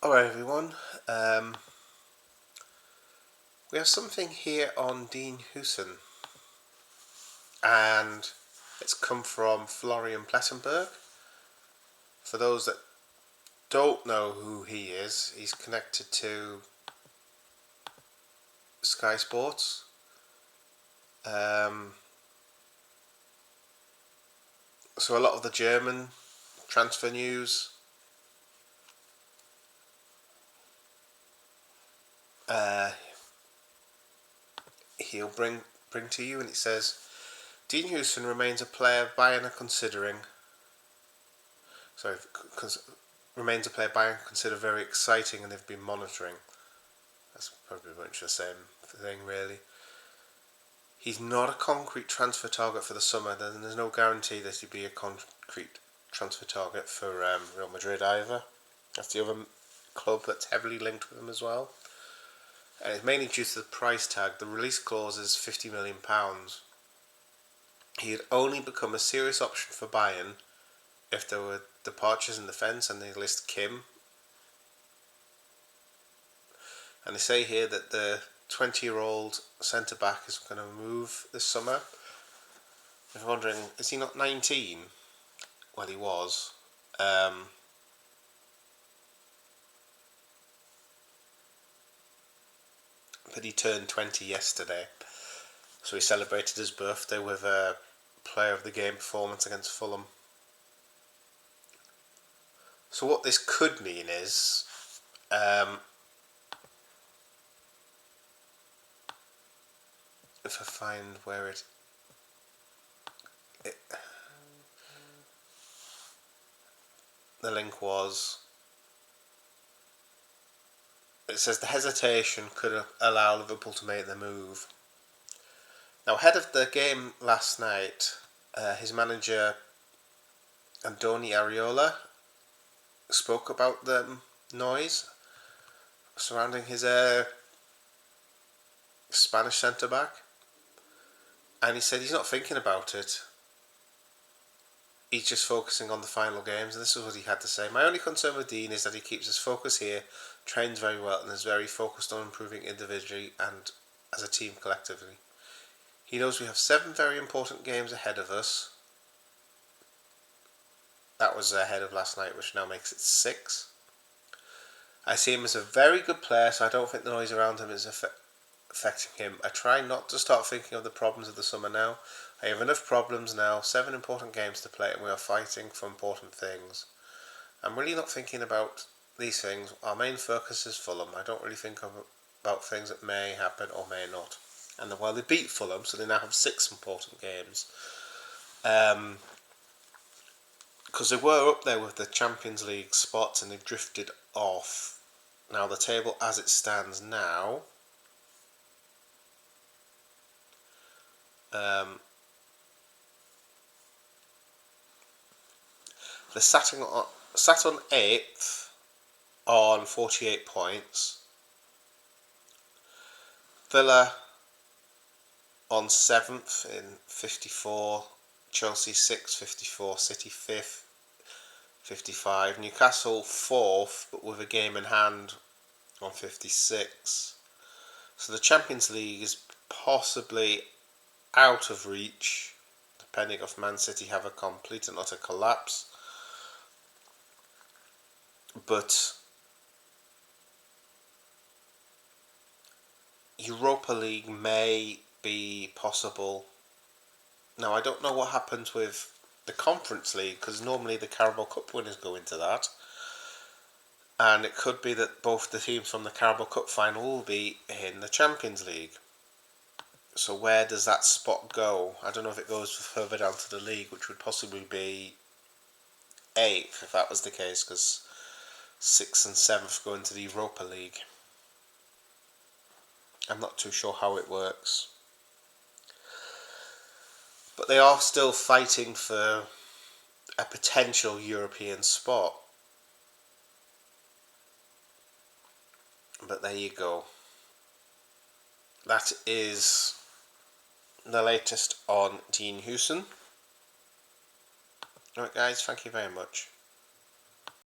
Alright everyone, we have something here on Dean Huijsen, and it's come from Florian Plettenberg. For those that don't know who he is, he's connected to Sky Sports. So a lot of the German transfer news he'll bring to you, and it says Dean Huijsen remains a player Bayern are considering. Remains a player Bayern consider very exciting and they've been monitoring. That's probably much the same thing, really. He's not a concrete transfer target for the summer. There's no guarantee that he'd be a concrete transfer target for Real Madrid either. That's the other club that's heavily linked with him as well. And it's mainly due to the price tag. The release clause is £50 million. He'd only become a serious option for Bayern if there were departures in the fence, and they list Kim. And they say here that the 20-year-old centre-back is going to move this summer. If you're wondering, is he not 19? Well, he was. But he turned 20 yesterday. So he celebrated his birthday with a player of the game performance against Fulham. So what this could mean is if I find where it the link was, it says the hesitation could allow Liverpool to make the move. Now, ahead of the game last night, his manager Andoni Areola spoke about the noise surrounding his Spanish centre-back, and he said he's not thinking about it. He's just focusing on the final games, and this is what he had to say. My only concern with Dean is that he keeps his focus here, trains very well, and is very focused on improving individually and as a team collectively. He knows we have 7 very important games ahead of us. That was ahead of last night, which now makes it 6. I see him as a very good player, so I don't think the noise around him is affecting him. I try not to start thinking of the problems of the summer now. I have enough problems now, 7 important games to play, and we are fighting for important things. I'm really not thinking about these things. Our main focus is Fulham. I don't really think about things that may happen or may not. And while they beat Fulham, so they now have 6 important games. Because they were up there with the Champions League spots and they've drifted off. Now the table as it stands now, they're sat on 8th on 48 points. Villa on 7th in 54, Chelsea 6th, 54, City 5th, 55, Newcastle 4th, but with a game in hand on 56. So the Champions League is possibly out of reach, depending if Man City have a complete and utter collapse. But Europa League may be possible. Now, I don't know what happens with the Conference League, because normally the Carabao Cup winners go into that. And it could be that both the teams from the Carabao Cup final will be in the Champions League. So where does that spot go? I don't know if it goes further down to the league, which would possibly be 8th if that was the case, because 6th and 7th go into the Europa League. I'm not too sure how it works. But they are still fighting for a potential European spot. But there you go. That is the latest on Dean Huijsen. Alright guys, thank you very much.